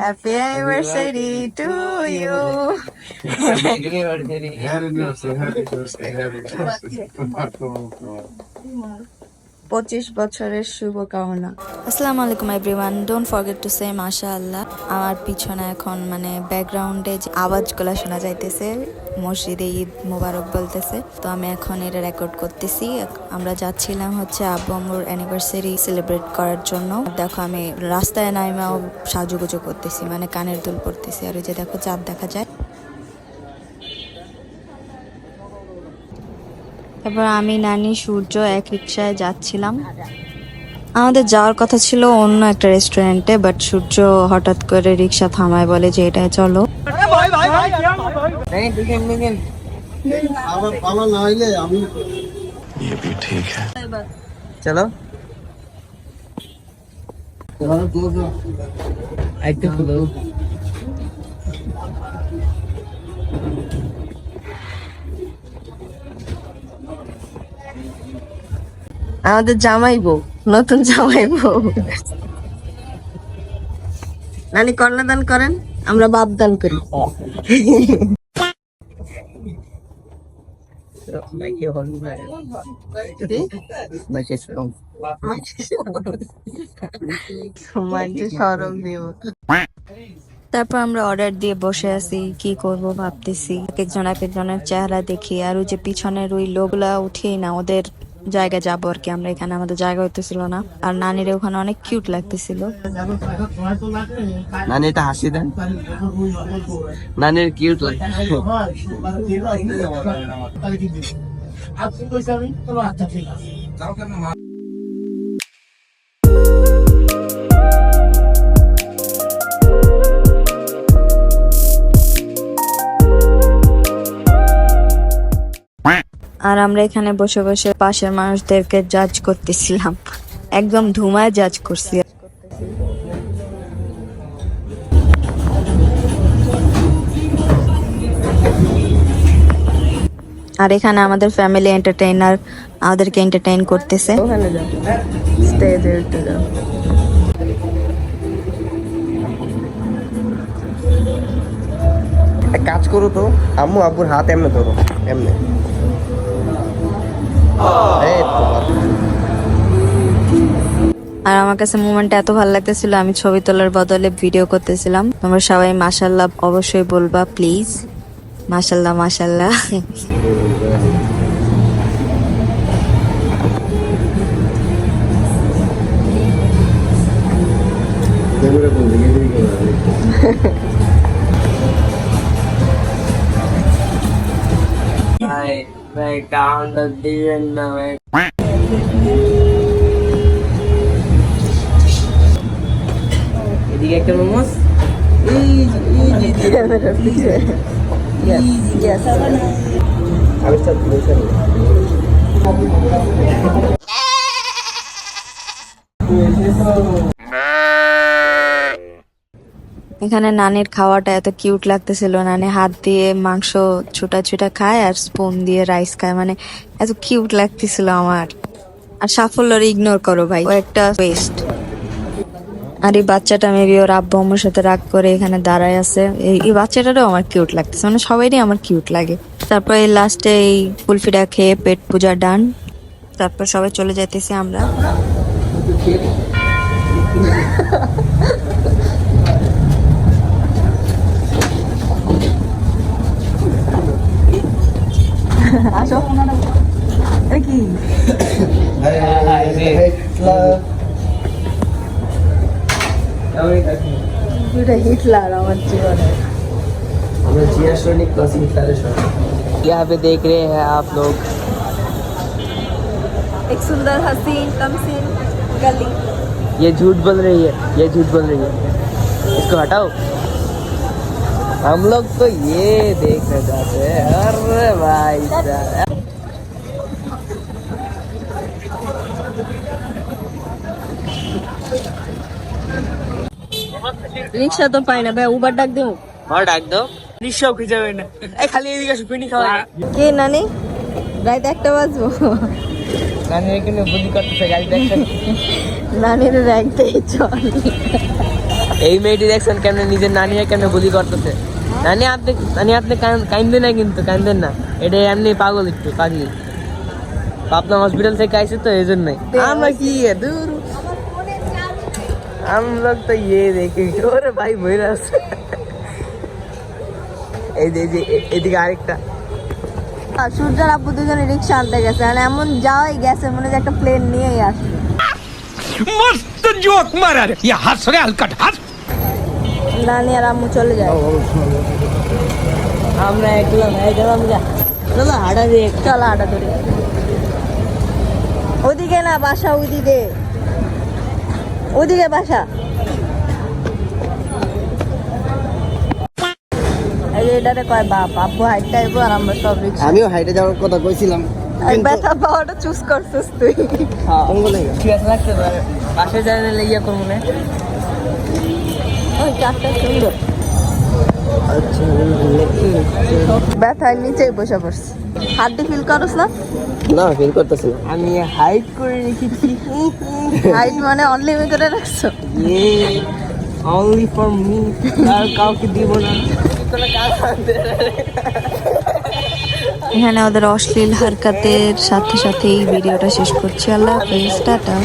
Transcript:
Happy anniversary to you. Happy birthday. 25 বছরের শুভকামনা। আসসালামু আলাইকুম everyone, don't forget to say মাশাআল্লাহ। আমার পিছনে এখন মানে ব্যাকগ্রাউন্ডে যে আওয়াজগুলো শোনা যাইতেছে মসজিদে ঈদ মোবারক বলতেছে, তো আমি এখন এটা রেকর্ড করতেছি। আমরা যাচ্ছিলাম হচ্ছে আব্বু আম্মুর অ্যানিভার্সারি সেলিব্রেট করার জন্য। দেখো আমি রাস্তায় নাইমাও সাজুগুজু করতেছি, মানে কানের দুল পরতেছি, আর ওই যে দেখো চাঁদ দেখা যায়। তারপর আমি নানি সূর্য এক রিক্সায় যাচ্ছিলাম। আমাদের যাওয়ার কথা ছিল অন্য একটা রেস্টুরেন্টে, বাট সূর্য হঠাৎ করে রিক্সা থামায়, বলে যে এটাই চলো। চলো আমাদের জামাই বউ, নতুন জামাই বউ। নানি কন্যাদান করেন, আমরা বাপ দান করি। তারপর আমরা অর্ডার দিয়ে বসে আছি, কি করব ভাবতেছি। এক একজনের চেহারা দেখি, আর ওই যে পিছনের ওই লোকগুলা উঠিয়েই না ওদের জায়গায় যাবো আর কি। আমরা এখানে আমাদের জায়গা হইতেছিল না, আর নানির ওখানে অনেক কিউট লাগতেছিল। নানি এটা হাসি দেন, নানির কিউট লাগে। আর আমরা এখানে বসে বসে পাশের মানুষদেরকে জাজ করতেছিলাম, একদম ধুমায় জাজ করছি। আর এখানে আমাদের ফ্যামিলি এন্টারটেইনার আমাদেরকে এন্টারটেইন করতেছে। ওখানে যাও, স্টেজে উঠে যাও। এক কাজ করো তো, আম্মু আব্বুর হাত এমনি ধরো, এমনি। আর আমার কাছে মোমেন্টটা এত ভালো লাগতেছিল, আমি ছবি তোলার বদলে ভিডিও করতেছিলাম। তোমরা সবাই মাশাআল্লাহ অবশ্যই বলবা প্লিজ, মাশাআল্লাহ মাশাআল্লাহ। এদিকে একটা মোমোস। এখানে নানির খাওয়াটা এত কিউট লাগতেছিল, নানি হাত দিয়ে মাংস ছোটা ছোটা খায় আর স্পুন দিয়ে রাইস খায়, মানে এত কিউট লাগতেছিল আমার। আর সাফল্যর ইগনোর করো ভাই, ও একটা ওয়েস্ট। আর এই বাচ্চাটা মেবি ওর আব্বু আম্মুর সাথে রাগ করে এখানে দাঁড়ায় আছে। এই বাচ্চাটারও আমার কিউট লাগতেছে, মানে সবাইরই আমার কিউট লাগে। তারপর এই লাস্টে এই কুলফিটা খেয়ে পেট পূজা ডান। তারপর সবাই চলে যাইতেছি আমরা। আসো কি হিটলার আমার জীবনে। यहाँ पे देख रहे हैं आप लोग एक सुंदर हसीन तमसीन गली। ये झूठ बोल रही है, ये झूठ बोल रही है, इसको हटाओ। हम लोग तो ये देखने जाते हैं। अरे भाई साहब, রিক্সা তো পাই না ভাই, উবার ডাক দেবো। और डाक दो, রিক্সাও খুঁজে পাবে না। এই খালি এদিকে আসো, পিনি খাওয়া। কে নানি রাত 1টা বাজবো, নানি এখানে বুদ্ধি করতেছে, গাড়ি দেখছেন। নানির রাখতেই চল। এই মেয়েটি দেখছেন কেমনে নিজের নানি কেমনে গুলি করতেছে। নানি আপনি কাইন্দেন না, কিন্তু কাইন্দেন না, এটা এমনি পাগল, একটু পাগলি। পাবনা হসপিটাল থেকে আইসে তো এই জন্যই। আমরা কি দূর আমরা তো দেখি ওরে ভাই বইরা আছে। এই যে এদিকে আরেকটা সূর্যের আব্বু দুজনে রিক্সা আনতে গেছে, আর এমন যাওয়াই গেছে মনে হয় একটা প্লেন নিয়েই আসবে। मस्त जोक मारा रे ये हंस रे हलकट हंस নানি আর আম্মু চলে যায়। আমরা একলা ভাই গেলাম যা, চলো হাঁটা দিয়ে চলো হাঁটা ধরে। ওদিকে না বাসা, ওদিকে ওদিকে বাসা। এই যে এটারে কয় বাপ, আব্বু হাইটটা আইবো আর আমরা সব রিক্সা। আমিও হাইটে যাওয়ার কথা কইছিলাম, আর ব্যথা পাওয়াটা চুজ করছিস তুই। ঠিক আছে, লাগতে পারে পাশে যায় না লেগিয়া করবো না। ওই চারটা সুন্দর আচ্ছা ব্যথার নিচেই বসে পড়ছে। হাড্ডি ফিল করছ না? না ফিল করতেছি না। আমি হাইট করে রেখেছি, হাইট মানে অনলিমিটেড করে রাখছো? অনলি ফর মি, আর কাউকে দিব না। এখানে ওদের অশ্লীল হারকাতের সাথে সাথে এই ভিডিওটা শেষ করছি। আল্লাহ হাফেজ, টাটা।